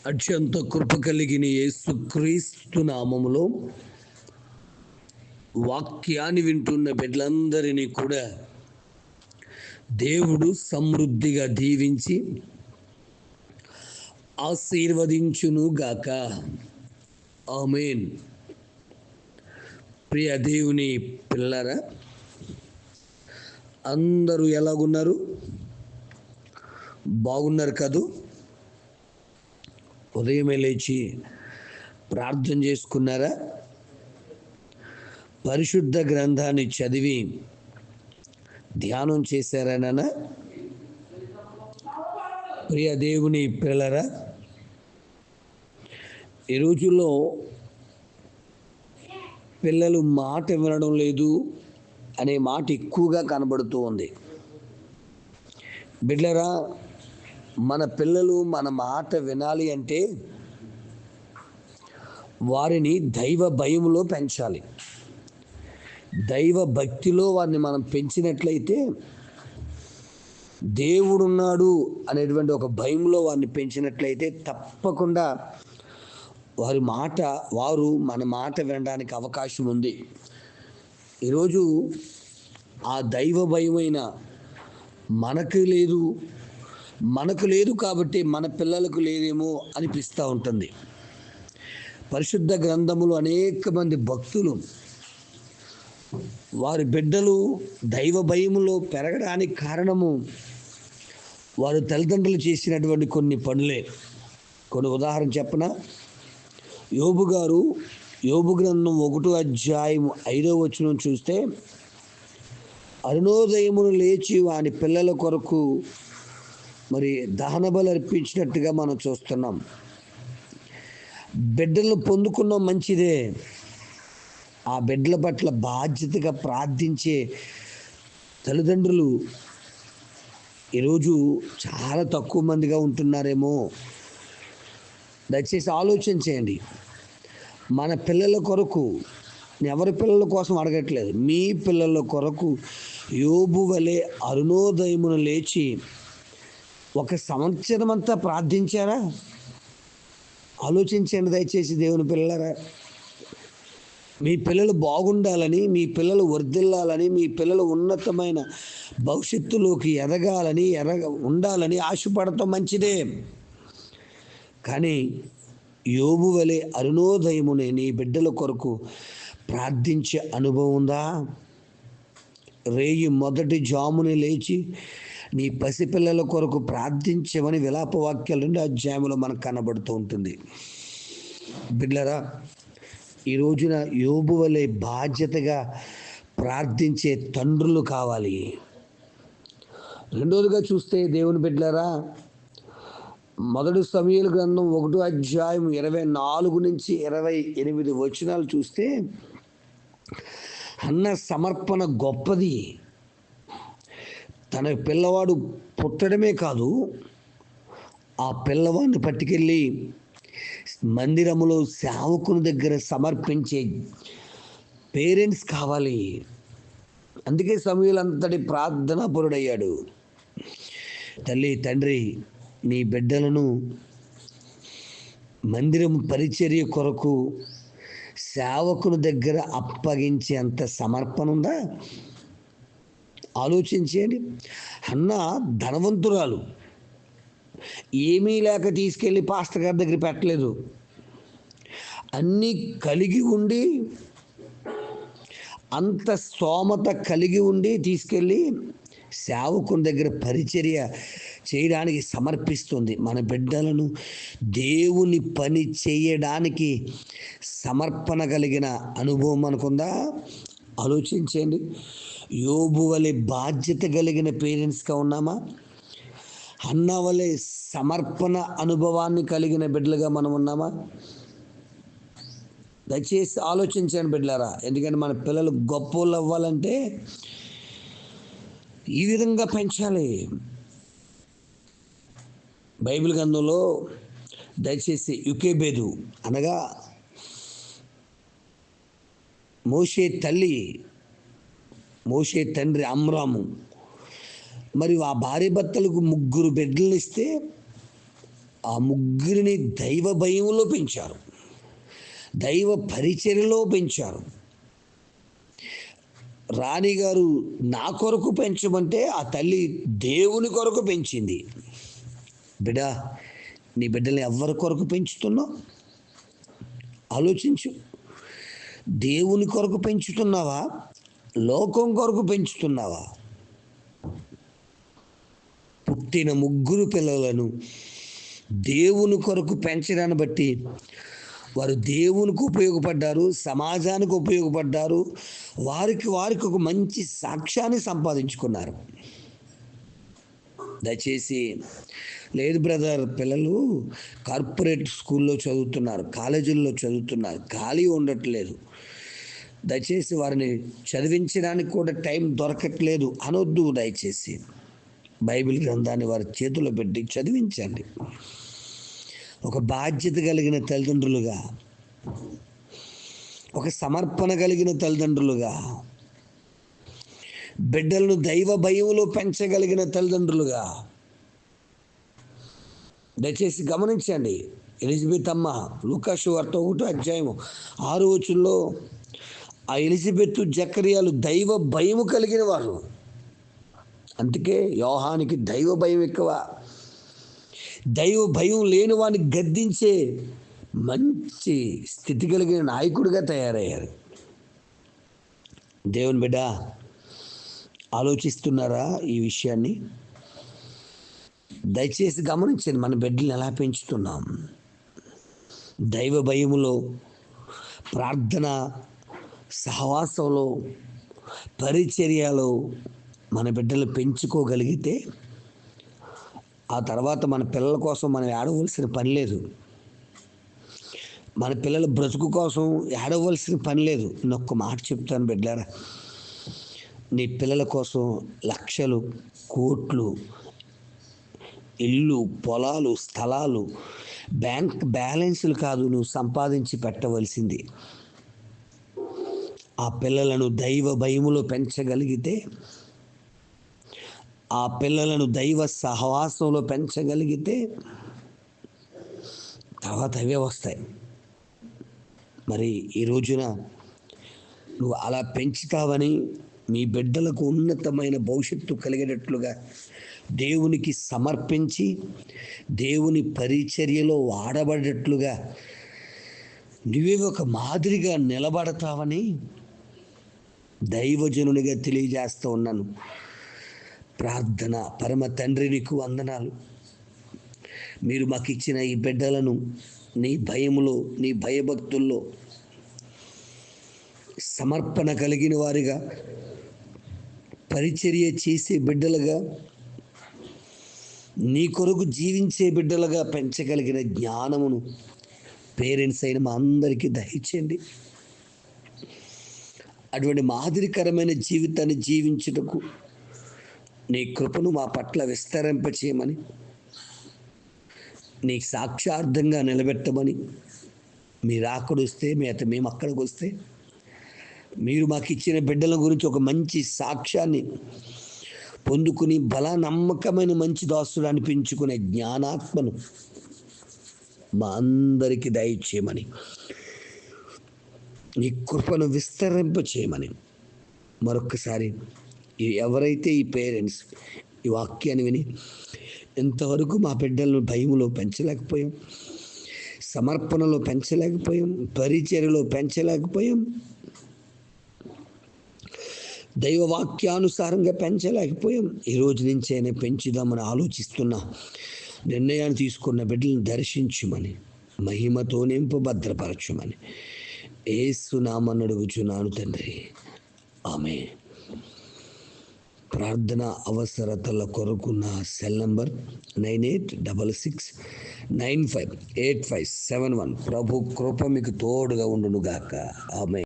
అత్యంత కృప కలిగిన యేసుక్రీస్తు నామములో వాక్యాన్ని వింటున్న బిడ్డలందరినీ కూడా దేవుడు సమృద్ధిగా దీవించి ఆశీర్వదించును గాక. ఆమేన్. ప్రియ దేవుని పిల్లరా, అందరూ ఎలాగున్నారు? బాగున్నారు కదూ? ఉదయమే లేచి ప్రార్థన చేసుకున్నారా? పరిశుద్ధ గ్రంథాన్ని చదివి ధ్యానం చేశారా నాన్న? ప్రియ దేవుని పిల్లరా, ఈ రోజుల్లో పిల్లలు మాట వినడం లేదు అనే మాట ఎక్కువగా కనబడుతూ ఉంది. బిడ్డరా, మన పిల్లలు మన మాట వినాలి అంటే వారిని దైవ భయములో పెంచాలి. దైవ భక్తిలో వారిని మనం పెంచినట్లయితే, దేవుడున్నాడు అనేటువంటి ఒక భయంలో వారిని పెంచినట్లయితే తప్పకుండా వారు మన మాట వినడానికి అవకాశం ఉంది. ఈరోజు ఆ దైవ భయమైన మనకు లేదు కాబట్టి మన పిల్లలకు లేదేమో అనిపిస్తూ ఉంటుంది. పరిశుద్ధ గ్రంథములు అనేక మంది భక్తులు వారి బిడ్డలు దైవ భయములో పెరగడానికి కారణము వారి తల్లిదండ్రులు చేసినటువంటి కొన్ని పనులే. కొన్ని ఉదాహరణ చెప్పనా? యోబు గ్రంథం 1వ అధ్యాయం 5వ వచనం చూస్తే, అరుణోదయమును లేచి వాని పిల్లల కొరకు మరి దహన బలి అర్పించినట్టుగా మనం చూస్తున్నాం. బిడ్డలను పొందుకున్నాం, మంచిదే. ఆ బిడ్డల పట్ల బాధ్యతగా ప్రార్థించే తల్లిదండ్రులు ఈరోజు చాలా తక్కువ మందిగా ఉంటున్నారేమో. దయచేసి ఆలోచన చేయండి. మన పిల్లల కొరకు, ఎవరి పిల్లల కోసం అడగట్లేదు, మీ పిల్లల కొరకు యోబు వలె అరుణోదయమును లేచి 1 సంవత్సరం అంతా ప్రార్థించారా? ఆలోచించండి దయచేసి దేవుని పిల్లరా. మీ పిల్లలు బాగుండాలని, మీ పిల్లలు వర్ధిల్లాలని, మీ పిల్లలు ఉన్నతమైన భవిష్యత్తులోకి ఉండాలని ఆశపడటం మంచిదే. కానీ యోబు వలె అరుణోదయమునే నీ బిడ్డల కొరకు ప్రార్థించే అనుభవం ఉందా? రేయి మొదటి జాముని లేచి నీ పసిపిల్లల కొరకు ప్రార్థించమని విలాపవాక్యాలు 2వ అధ్యాయంలో మనకు కనబడుతూ ఉంటుంది. బిడ్డలారా, ఈ రోజున యోబు వలె బాధ్యతగా ప్రార్థించే తండ్రులు కావాలి. రెండోదిగా చూస్తే దేవుని బిడ్డలారా, 1 సమూయేలు గ్రంథం 1వ అధ్యాయం 24 నుంచి 28 వచనాలు చూస్తే, హన్న సమర్పణ గొప్పది. తన పిల్లవాడు పుట్టడమే కాదు, ఆ పిల్లవాడిని పట్టుకెళ్ళి మందిరములో సేవకుని దగ్గర సమర్పించే పేరెంట్స్ కావాలి. అందుకే సమూయేలు అంతటి ప్రార్థనాపరుడయ్యాడు. తల్లి, తండ్రి, నీ బిడ్డలను మందిరం పరిచర్య కొరకు సేవకుని దగ్గర అప్పగించే అంత సమర్పణ ఉందా? ఆలోచించేయండి. హన్న ధనవంతురాలు, ఏమీ లేక తీసుకెళ్ళి పాస్టర్ గారి దగ్గర పెట్టలేదు. అన్నీ కలిగి ఉండి, అంత స్తోమత కలిగి ఉండి తీసుకెళ్ళి సేవకుని దగ్గర పరిచర్య చేయడానికి సమర్పిస్తుంది. మన బిడ్డలను దేవుని పని చేయడానికి సమర్పణ కలిగిన అనుభవం మనకుందా? ఆలోచించండి. యోబు వలె బాధ్యత కలిగిన పేరెంట్స్గా ఉన్నామా? హన్న వలె సమర్పణ అనుభవాన్ని కలిగిన బిడ్డలుగా మనం ఉన్నామా? దయచేసి ఆలోచించండి బిడ్డలారా. ఎందుకంటే మన పిల్లలు గొప్పోళ్ళు అవ్వాలంటే ఈ విధంగా పెంచాలి. బైబిల్ గ్రంథంలో దయచేసి యుకేబేదు అనగా మోషే తండ్రి అమ్రాము, మరి ఆ భార్య భర్తలకు 3 బిడ్డలు ఇస్తే ఆ ముగ్గురిని దైవ భయంలో పెంచారు, దైవ పరిచర్యలో పెంచారు. రాణిగారు నా కొరకు పెంచమంటే ఆ తల్లి దేవుని కొరకు పెంచింది. బిడ్డా, నీ బిడ్డల్ని ఎవరి కొరకు పెంచుతున్నావు? ఆలోచించు. దేవుని కొరకు పెంచుతున్నావా? లోకం కొరకు పెంచుతున్నావా? పుట్టిన ముగ్గురు పిల్లలను దేవుని కొరకు పెంచడాన్ని బట్టి వారు దేవునికి ఉపయోగపడ్డారు, సమాజానికి ఉపయోగపడ్డారు, వారికి ఒక మంచి సాక్ష్యాన్ని సంపాదించుకున్నారు. దయచేసి, లేదు బ్రదర్, పిల్లలు కార్పొరేట్ స్కూల్లో చదువుతున్నారు, కాలేజీల్లో చదువుతున్నారు, ఖాళీ ఉండట్లేదు, దయచేసి వారిని చదివించడానికి కూడా టైం దొరకట్లేదు అనొద్దు. దయచేసి బైబిల్ గ్రంథాన్ని వారి చేతిలో పెట్టి చదివించండి. ఒక బాధ్యత కలిగిన తల్లిదండ్రులుగా, ఒక సమర్పణ కలిగిన తల్లిదండ్రులుగా, బిడ్డలను దైవ భయంలో పెంచగలిగిన తల్లిదండ్రులుగా. దయచేసి గమనించండి. ఎలిజబెత్ అమ్మ లూకా సువార్త 1:6 ఆ ఎలిజబెత్ జకర్యాలు దైవ భయము కలిగిన వారు. అందుకే యోహానికి దైవ భయం ఎక్కువ. దైవ భయం లేని వాడిని గద్దించే మంచి స్థితి కలిగిన నాయకుడిగా తయారయ్యారు. దేవుని బిడ్డ, ఆలోచిస్తున్నారా ఈ విషయాన్ని? దయచేసి గమనించండి, మన బిడ్డలను ఎలా పెంచుతున్నాం. దైవ భయములో, ప్రార్థన సహవాసంలో, పరిచర్యలో మన బిడ్డలు పెంచుకోగలిగితే ఆ తర్వాత మన పిల్లల కోసం మనం ఏడవలసిన పని లేదు. మన పిల్లల బ్రతుకు కోసం ఏడవలసిన పని లేదు. నేనొక్క మాట చెప్తాను బిడ్డలారా, నీ పిల్లల కోసం లక్షలు, కోట్లు, ఇల్లు, పొలాలు, స్థలాలు, బ్యాంక్ బ్యాలెన్సులు కాదు నువ్వు సంపాదించి పెట్టవలసింది. ఆ పిల్లలను దైవ భయములో పెంచగలిగితే, ఆ పిల్లలను దైవ సహవాసంలో పెంచగలిగితే తర్వాత అవే వస్తాయి. మరి ఈ రోజున నువ్వు అలా పెంచుతావని, మీ బిడ్డలకు ఉన్నతమైన భవిష్యత్తు కలిగేటట్లుగా దేవునికి సమర్పించి దేవుని పరిచర్యలో వాడబడేటట్లుగా నువ్వే ఒక మాదిరిగా నిలబడతావని దైవజనునిగా తెలియజేస్తూ ఉన్నాను. ప్రార్థన. పరమ తండ్రి, నీకు వందనాలు. మీరు మాకు ఇచ్చిన ఈ బిడ్డలను నీ భయములో, నీ భయభక్తుల్లో సమర్పణ కలిగిన వారిగా, పరిచర్య చేసే బిడ్డలుగా, నీ కొరకు జీవించే బిడ్డలుగా పెంచగలిగిన జ్ఞానమును పేరెంట్స్ అయిన మా అందరికీ దయచేయండి. అటువంటి మాదిరికరమైన జీవితాన్ని జీవించుటకు నీ కృపను మా పట్ల విస్తరింపచేయమని, నీ సాక్షార్థంగా నిలబెట్టమని, మీరు అక్కడొస్తే మేము అక్కడికి వస్తే మీరు మాకు ఇచ్చిన బిడ్డల గురించి ఒక మంచి సాక్ష్యాన్ని పొందుకుని నమ్మకమైన మంచి దాసుడు అనిపించుకునే జ్ఞానాత్మను మా అందరికీ దయచేయమని, నీ కృపను విస్తరింపచేయమని మరొక్కసారి ఎవరైతే ఈ పేరెంట్స్ ఈ వాక్యాన్ని విని ఇంతవరకు మా బిడ్డలను భయములో పెంచలేకపోయాం, సమర్పణలో పెంచలేకపోయాం, పరిచర్యలో పెంచలేకపోయాం, దైవవాక్యానుసారంగా పెంచలేకపోయాం, ఈ రోజు నుంచైనా పెంచుదామని ఆలోచిస్తున్న నిర్ణయాన్ని తీసుకున్న బిడ్డలను దర్శించుమని, మహిమతో నింపు భద్రపరచుమని యేసు నామమున అడుగుచున్నాను తండ్రి, ఆమేన్. ప్రార్థన అవసరతల కొరకు నా సెల్ నంబర్ 9866958571. ప్రభు కృప మీకు తోడుగా ఉండును గాక. ఆమేన్.